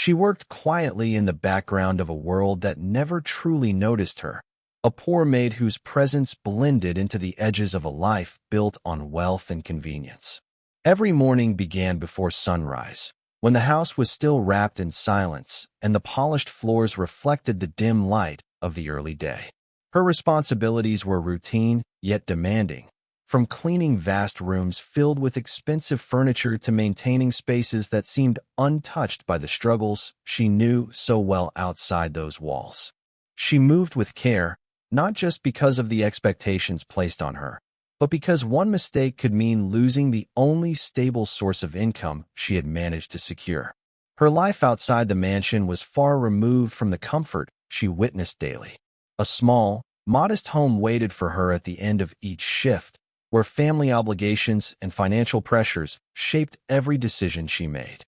She worked quietly in the background of a world that never truly noticed her, a poor maid whose presence blended into the edges of a life built on wealth and convenience. Every morning began before sunrise, when the house was still wrapped in silence and the polished floors reflected the dim light of the early day. Her responsibilities were routine yet demanding, from cleaning vast rooms filled with expensive furniture to maintaining spaces that seemed untouched by the struggles she knew so well outside those walls. She moved with care, not just because of the expectations placed on her, but because one mistake could mean losing the only stable source of income she had managed to secure. Her life outside the mansion was far removed from the comfort she witnessed daily. A small, modest home waited for her at the end of each shift, where family obligations and financial pressures shaped every decision she made.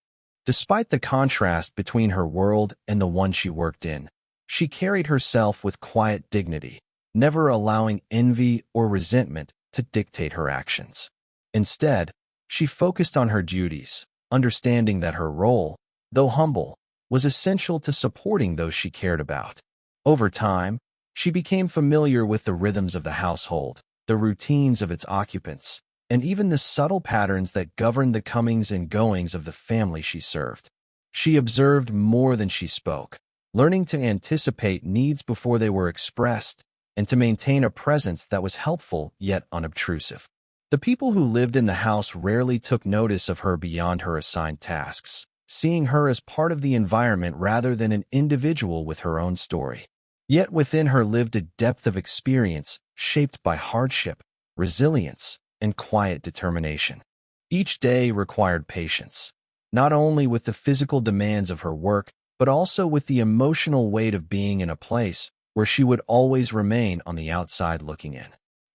Despite the contrast between her world and the one she worked in, she carried herself with quiet dignity, never allowing envy or resentment to dictate her actions. Instead, she focused on her duties, understanding that her role, though humble, was essential to supporting those she cared about. Over time, she became familiar with the rhythms of the household, the routines of its occupants, and even the subtle patterns that governed the comings and goings of the family she served. She observed more than she spoke, learning to anticipate needs before they were expressed and to maintain a presence that was helpful yet unobtrusive. The people who lived in the house rarely took notice of her beyond her assigned tasks, seeing her as part of the environment rather than an individual with her own story. Yet within her lived a depth of experience shaped by hardship, resilience, and quiet determination. Each day required patience, not only with the physical demands of her work, but also with the emotional weight of being in a place where she would always remain on the outside looking in.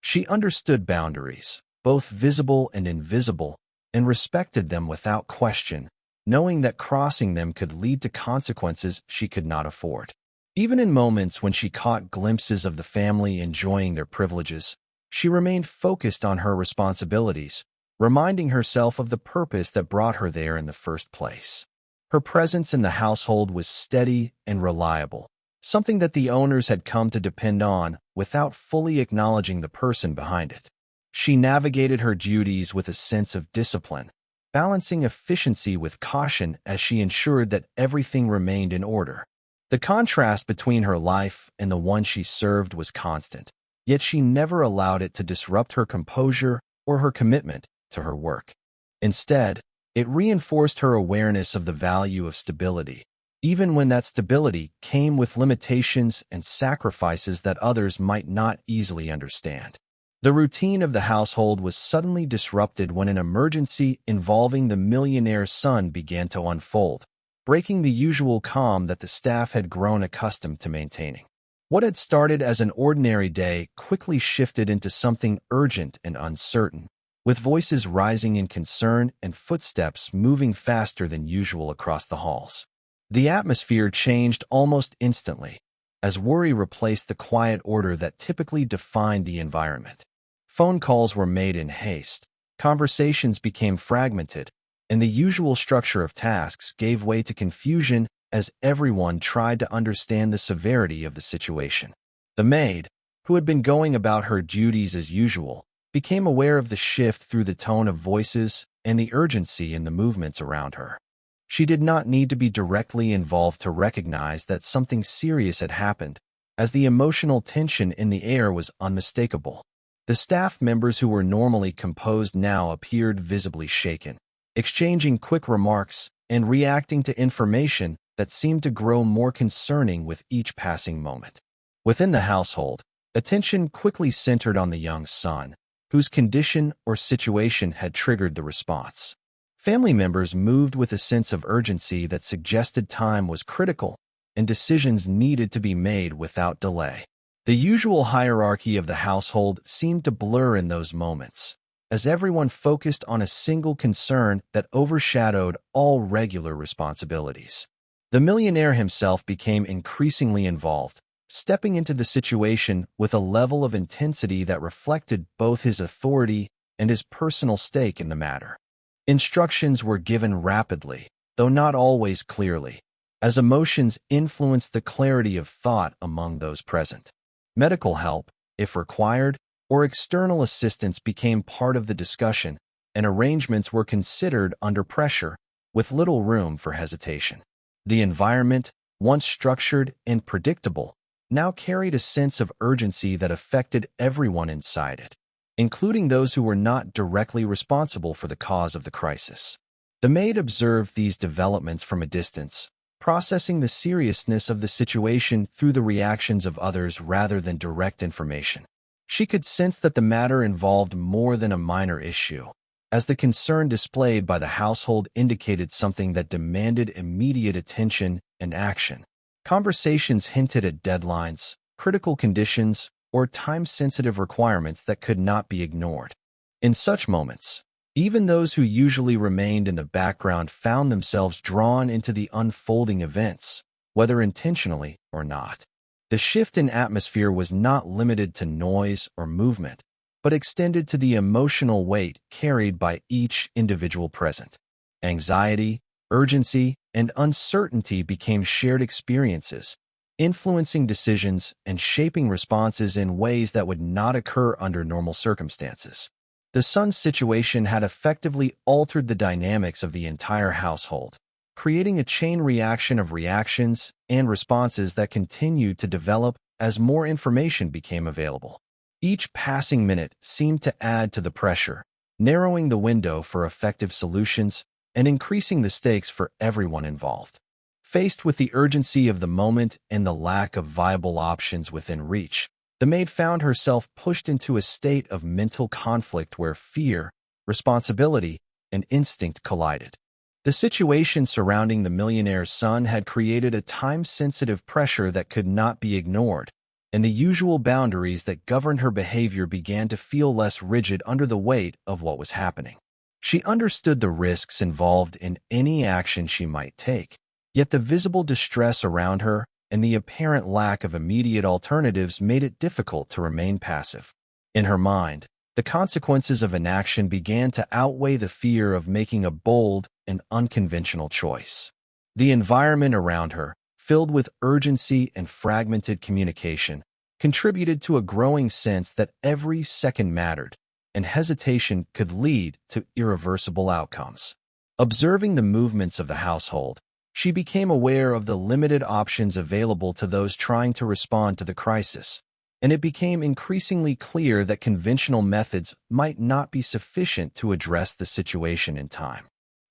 She understood boundaries, both visible and invisible, and respected them without question, knowing that crossing them could lead to consequences she could not afford. Even in moments when she caught glimpses of the family enjoying their privileges, she remained focused on her responsibilities, reminding herself of the purpose that brought her there in the first place. Her presence in the household was steady and reliable, something that the owners had come to depend on without fully acknowledging the person behind it. She navigated her duties with a sense of discipline, balancing efficiency with caution as she ensured that everything remained in order. The contrast between her life and the one she served was constant, yet she never allowed it to disrupt her composure or her commitment to her work. Instead, it reinforced her awareness of the value of stability, even when that stability came with limitations and sacrifices that others might not easily understand. The routine of the household was suddenly disrupted when an emergency involving the millionaire's son began to unfold, breaking the usual calm that the staff had grown accustomed to maintaining. What had started as an ordinary day quickly shifted into something urgent and uncertain, with voices rising in concern and footsteps moving faster than usual across the halls. The atmosphere changed almost instantly, as worry replaced the quiet order that typically defined the environment. Phone calls were made in haste, conversations became fragmented, and the usual structure of tasks gave way to confusion as everyone tried to understand the severity of the situation. The maid, who had been going about her duties as usual, became aware of the shift through the tone of voices and the urgency in the movements around her. She did not need to be directly involved to recognize that something serious had happened, as the emotional tension in the air was unmistakable. The staff members who were normally composed now appeared visibly shaken, exchanging quick remarks and reacting to information that seemed to grow more concerning with each passing moment. Within the household, attention quickly centered on the young son, whose condition or situation had triggered the response. Family members moved with a sense of urgency that suggested time was critical and decisions needed to be made without delay. The usual hierarchy of the household seemed to blur in those moments, as everyone focused on a single concern that overshadowed all regular responsibilities. The millionaire himself became increasingly involved, stepping into the situation with a level of intensity that reflected both his authority and his personal stake in the matter. Instructions were given rapidly, though not always clearly, as emotions influenced the clarity of thought among those present. Medical help, if required, or external assistance became part of the discussion, and arrangements were considered under pressure, with little room for hesitation. The environment, once structured and predictable, now carried a sense of urgency that affected everyone inside it, including those who were not directly responsible for the cause of the crisis. The maid observed these developments from a distance, processing the seriousness of the situation through the reactions of others rather than direct information. She could sense that the matter involved more than a minor issue, as the concern displayed by the household indicated something that demanded immediate attention and action. Conversations hinted at deadlines, critical conditions, or time-sensitive requirements that could not be ignored. In such moments, even those who usually remained in the background found themselves drawn into the unfolding events, whether intentionally or not. The shift in atmosphere was not limited to noise or movement, but extended to the emotional weight carried by each individual present. Anxiety, urgency, and uncertainty became shared experiences, influencing decisions and shaping responses in ways that would not occur under normal circumstances. The son's situation had effectively altered the dynamics of the entire household, creating a chain reaction of reactions and responses that continued to develop as more information became available. Each passing minute seemed to add to the pressure, narrowing the window for effective solutions and increasing the stakes for everyone involved. Faced with the urgency of the moment and the lack of viable options within reach, the maid found herself pushed into a state of mental conflict where fear, responsibility, and instinct collided. The situation surrounding the millionaire's son had created a time-sensitive pressure that could not be ignored, and the usual boundaries that governed her behavior began to feel less rigid under the weight of what was happening. She understood the risks involved in any action she might take, yet the visible distress around her and the apparent lack of immediate alternatives made it difficult to remain passive. In her mind, the consequences of inaction began to outweigh the fear of making a bold and unconventional choice. The environment around her, filled with urgency and fragmented communication, contributed to a growing sense that every second mattered, and hesitation could lead to irreversible outcomes. Observing the movements of the household, she became aware of the limited options available to those trying to respond to the crisis, and it became increasingly clear that conventional methods might not be sufficient to address the situation in time.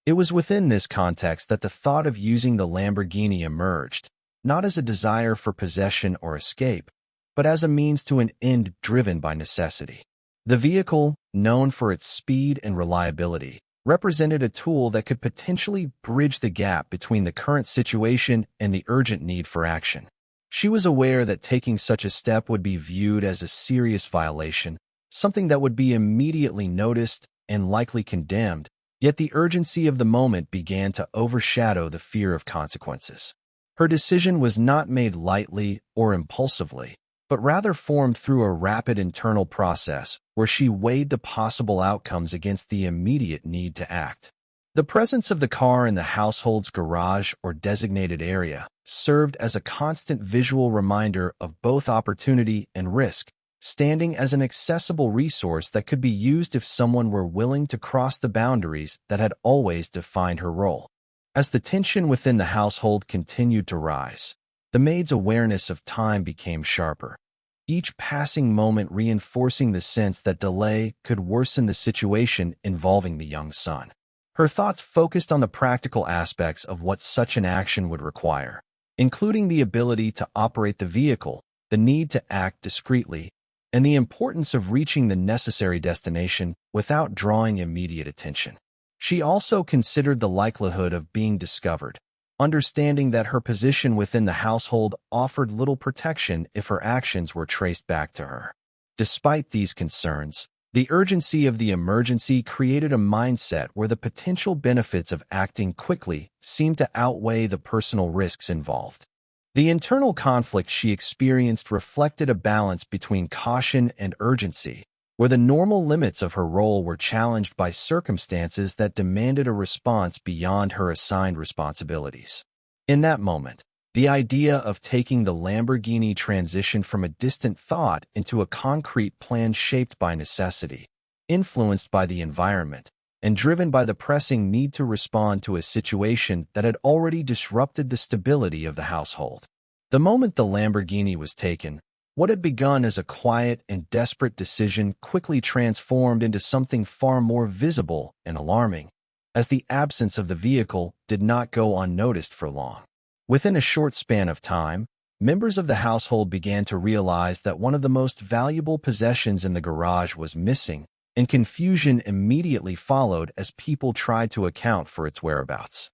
It was within this context that the thought of using the Lamborghini emerged, not as a desire for possession or escape, but as a means to an end driven by necessity. The vehicle, known for its speed and reliability, represented a tool that could potentially bridge the gap between the current situation and the urgent need for action. She was aware that taking such a step would be viewed as a serious violation, something that would be immediately noticed and likely condemned, yet the urgency of the moment began to overshadow the fear of consequences. Her decision was not made lightly or impulsively, but rather formed through a rapid internal process where she weighed the possible outcomes against the immediate need to act. The presence of the car in the household's garage or designated area served as a constant visual reminder of both opportunity and risk, standing as an accessible resource that could be used if someone were willing to cross the boundaries that had always defined her role. As the tension within the household continued to rise, the maid's awareness of time became sharper, each passing moment reinforcing the sense that delay could worsen the situation involving the young son. Her thoughts focused on the practical aspects of what such an action would require, including the ability to operate the vehicle, the need to act discreetly, and the importance of reaching the necessary destination without drawing immediate attention. She also considered the likelihood of being discovered, understanding that her position within the household offered little protection if her actions were traced back to her. Despite these concerns, the urgency of the emergency created a mindset where the potential benefits of acting quickly seemed to outweigh the personal risks involved. The internal conflict she experienced reflected a balance between caution and urgency, where the normal limits of her role were challenged by circumstances that demanded a response beyond her assigned responsibilities. In that moment, the idea of taking the Lamborghini transitioned from a distant thought into a concrete plan shaped by necessity, influenced by the environment, and driven by the pressing need to respond to a situation that had already disrupted the stability of the household. The moment the Lamborghini was taken, what had begun as a quiet and desperate decision quickly transformed into something far more visible and alarming, as the absence of the vehicle did not go unnoticed for long. Within a short span of time, members of the household began to realize that one of the most valuable possessions in the garage was missing, and confusion immediately followed as people tried to account for its whereabouts.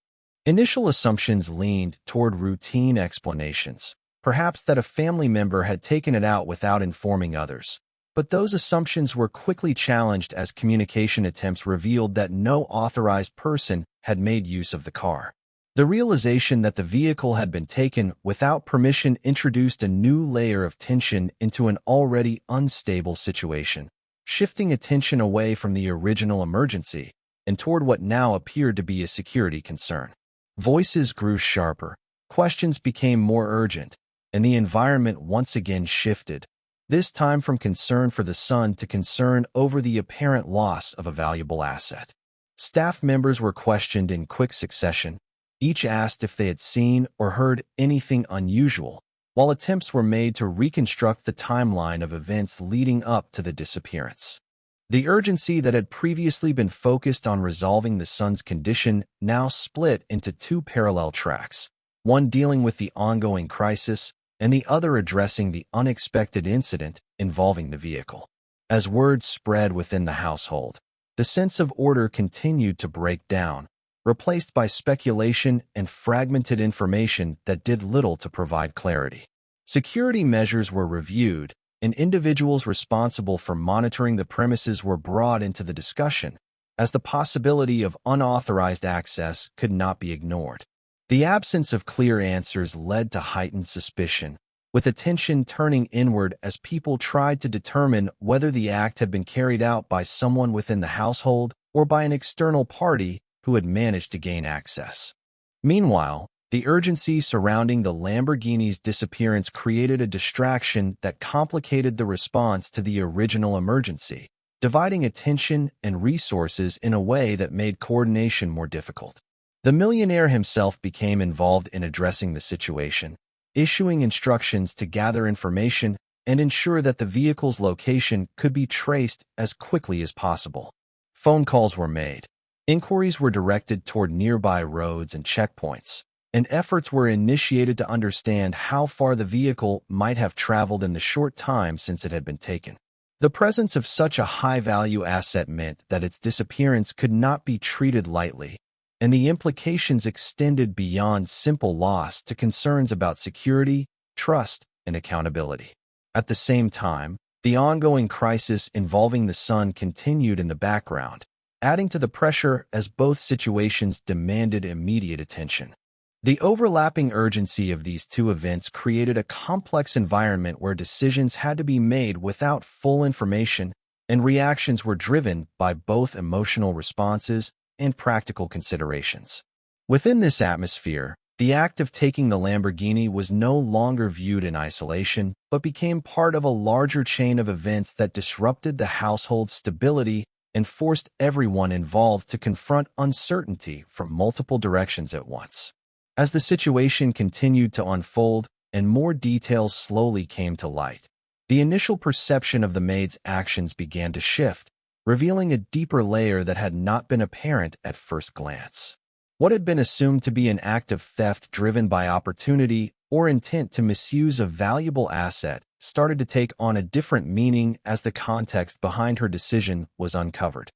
Initial assumptions leaned toward routine explanations, perhaps that a family member had taken it out without informing others. But those assumptions were quickly challenged as communication attempts revealed that no authorized person had made use of the car. The realization that the vehicle had been taken without permission introduced a new layer of tension into an already unstable situation, shifting attention away from the original emergency and toward what now appeared to be a security concern. Voices grew sharper, questions became more urgent, and the environment once again shifted, this time from concern for the son to concern over the apparent loss of a valuable asset. Staff members were questioned in quick succession, each asked if they had seen or heard anything unusual, while attempts were made to reconstruct the timeline of events leading up to the disappearance. The urgency that had previously been focused on resolving the son's condition now split into two parallel tracks, one dealing with the ongoing crisis and the other addressing the unexpected incident involving the vehicle. As word spread within the household, the sense of order continued to break down, replaced by speculation and fragmented information that did little to provide clarity. Security measures were reviewed, and individuals responsible for monitoring the premises were brought into the discussion, as the possibility of unauthorized access could not be ignored. The absence of clear answers led to heightened suspicion, with attention turning inward as people tried to determine whether the act had been carried out by someone within the household or by an external party who had managed to gain access. Meanwhile, the urgency surrounding the Lamborghini's disappearance created a distraction that complicated the response to the original emergency, dividing attention and resources in a way that made coordination more difficult. The millionaire himself became involved in addressing the situation, issuing instructions to gather information and ensure that the vehicle's location could be traced as quickly as possible. Phone calls were made. Inquiries were directed toward nearby roads and checkpoints, and efforts were initiated to understand how far the vehicle might have traveled in the short time since it had been taken. The presence of such a high-value asset meant that its disappearance could not be treated lightly, and the implications extended beyond simple loss to concerns about security, trust, and accountability. At the same time, the ongoing crisis involving the son continued in the background, adding to the pressure as both situations demanded immediate attention. The overlapping urgency of these two events created a complex environment where decisions had to be made without full information, and reactions were driven by both emotional responses and practical considerations. Within this atmosphere, the act of taking the Lamborghini was no longer viewed in isolation, but became part of a larger chain of events that disrupted the household's stability and forced everyone involved to confront uncertainty from multiple directions at once. As the situation continued to unfold and more details slowly came to light, the initial perception of the maid's actions began to shift, revealing a deeper layer that had not been apparent at first glance. What had been assumed to be an act of theft driven by opportunity or intent to misuse a valuable asset started to take on a different meaning as the context behind her decision was uncovered.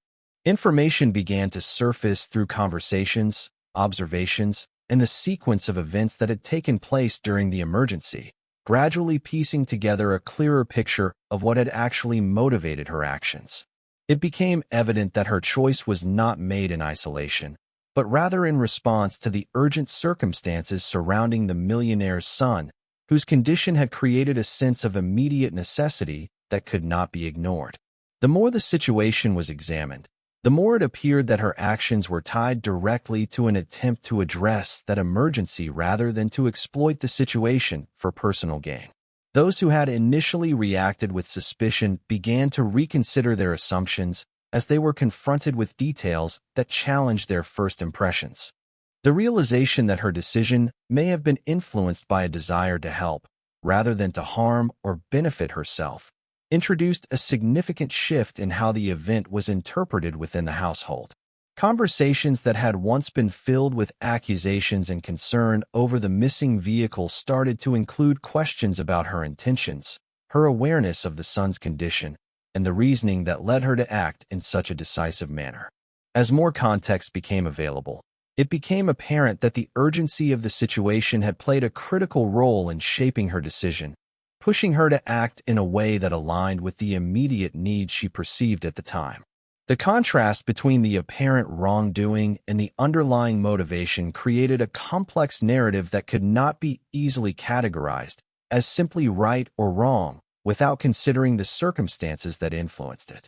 Information began to surface through conversations, observations, and the sequence of events that had taken place during the emergency, gradually piecing together a clearer picture of what had actually motivated her actions. It became evident that her choice was not made in isolation, but rather in response to the urgent circumstances surrounding the millionaire's son, whose condition had created a sense of immediate necessity that could not be ignored. The more the situation was examined, the more it appeared that her actions were tied directly to an attempt to address that emergency rather than to exploit the situation for personal gain. Those who had initially reacted with suspicion began to reconsider their assumptions as they were confronted with details that challenged their first impressions. The realization that her decision may have been influenced by a desire to help, rather than to harm or benefit herself, introduced a significant shift in how the event was interpreted within the household. Conversations that had once been filled with accusations and concern over the missing vehicle started to include questions about her intentions, her awareness of the son's condition, and the reasoning that led her to act in such a decisive manner. As more context became available, it became apparent that the urgency of the situation had played a critical role in shaping her decision, pushing her to act in a way that aligned with the immediate needs she perceived at the time. The contrast between the apparent wrongdoing and the underlying motivation created a complex narrative that could not be easily categorized as simply right or wrong without considering the circumstances that influenced it.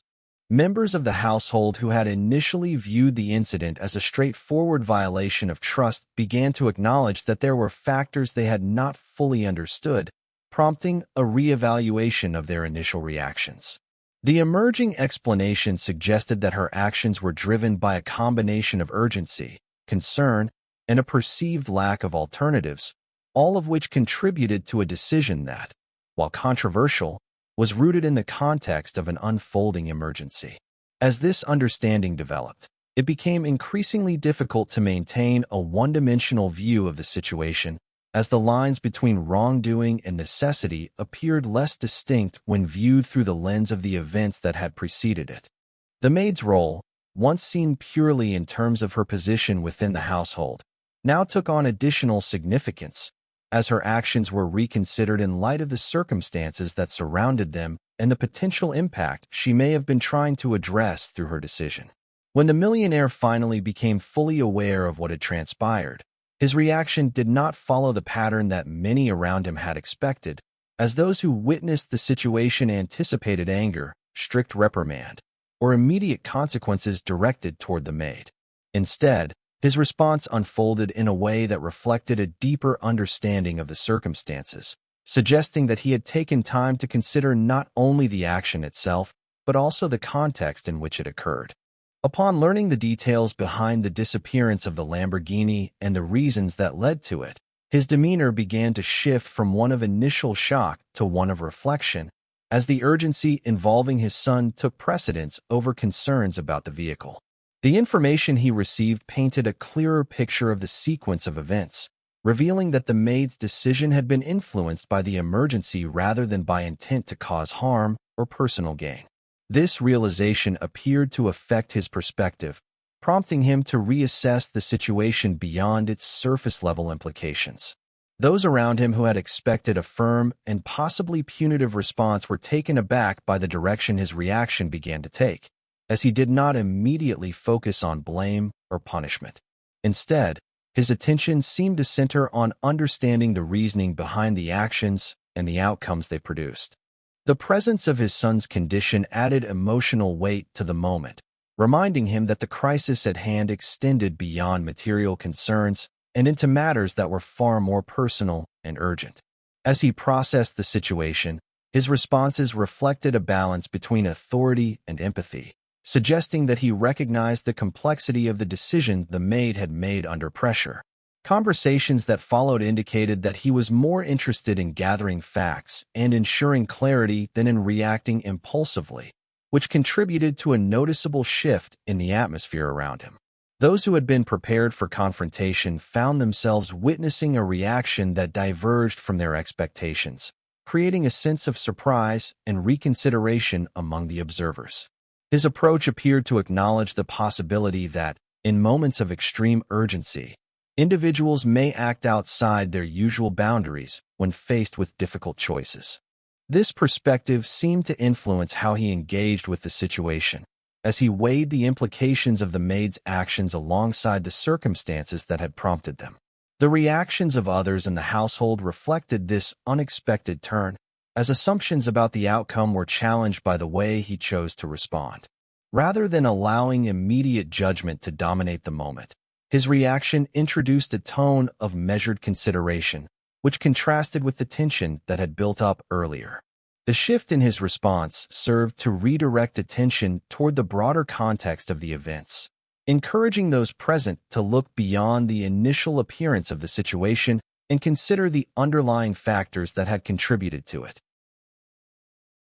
Members of the household who had initially viewed the incident as a straightforward violation of trust began to acknowledge that there were factors they had not fully understood, prompting a reevaluation of their initial reactions. The emerging explanation suggested that her actions were driven by a combination of urgency, concern, and a perceived lack of alternatives, all of which contributed to a decision that, while controversial, was rooted in the context of an unfolding emergency. As this understanding developed, it became increasingly difficult to maintain a one-dimensional view of the situation, as the lines between wrongdoing and necessity appeared less distinct when viewed through the lens of the events that had preceded it. The maid's role, once seen purely in terms of her position within the household, now took on additional significance, as her actions were reconsidered in light of the circumstances that surrounded them and the potential impact she may have been trying to address through her decision. When the millionaire finally became fully aware of what had transpired, his reaction did not follow the pattern that many around him had expected, as those who witnessed the situation anticipated anger, strict reprimand, or immediate consequences directed toward the maid. Instead, his response unfolded in a way that reflected a deeper understanding of the circumstances, suggesting that he had taken time to consider not only the action itself, but also the context in which it occurred. Upon learning the details behind the disappearance of the Lamborghini and the reasons that led to it, his demeanor began to shift from one of initial shock to one of reflection, as the urgency involving his son took precedence over concerns about the vehicle. The information he received painted a clearer picture of the sequence of events, revealing that the maid's decision had been influenced by the emergency rather than by intent to cause harm or personal gain. This realization appeared to affect his perspective, prompting him to reassess the situation beyond its surface-level implications. Those around him who had expected a firm and possibly punitive response were taken aback by the direction his reaction began to take, as he did not immediately focus on blame or punishment. Instead, his attention seemed to center on understanding the reasoning behind the actions and the outcomes they produced. The presence of his son's condition added emotional weight to the moment, reminding him that the crisis at hand extended beyond material concerns and into matters that were far more personal and urgent. As he processed the situation, his responses reflected a balance between authority and empathy, suggesting that he recognized the complexity of the decision the maid had made under pressure. Conversations that followed indicated that he was more interested in gathering facts and ensuring clarity than in reacting impulsively, which contributed to a noticeable shift in the atmosphere around him. Those who had been prepared for confrontation found themselves witnessing a reaction that diverged from their expectations, creating a sense of surprise and reconsideration among the observers. His approach appeared to acknowledge the possibility that, in moments of extreme urgency, individuals may act outside their usual boundaries when faced with difficult choices. This perspective seemed to influence how he engaged with the situation, as he weighed the implications of the maid's actions alongside the circumstances that had prompted them. The reactions of others in the household reflected this unexpected turn, as assumptions about the outcome were challenged by the way he chose to respond. Rather than allowing immediate judgment to dominate the moment, his reaction introduced a tone of measured consideration, which contrasted with the tension that had built up earlier. The shift in his response served to redirect attention toward the broader context of the events, encouraging those present to look beyond the initial appearance of the situation and consider the underlying factors that had contributed to it.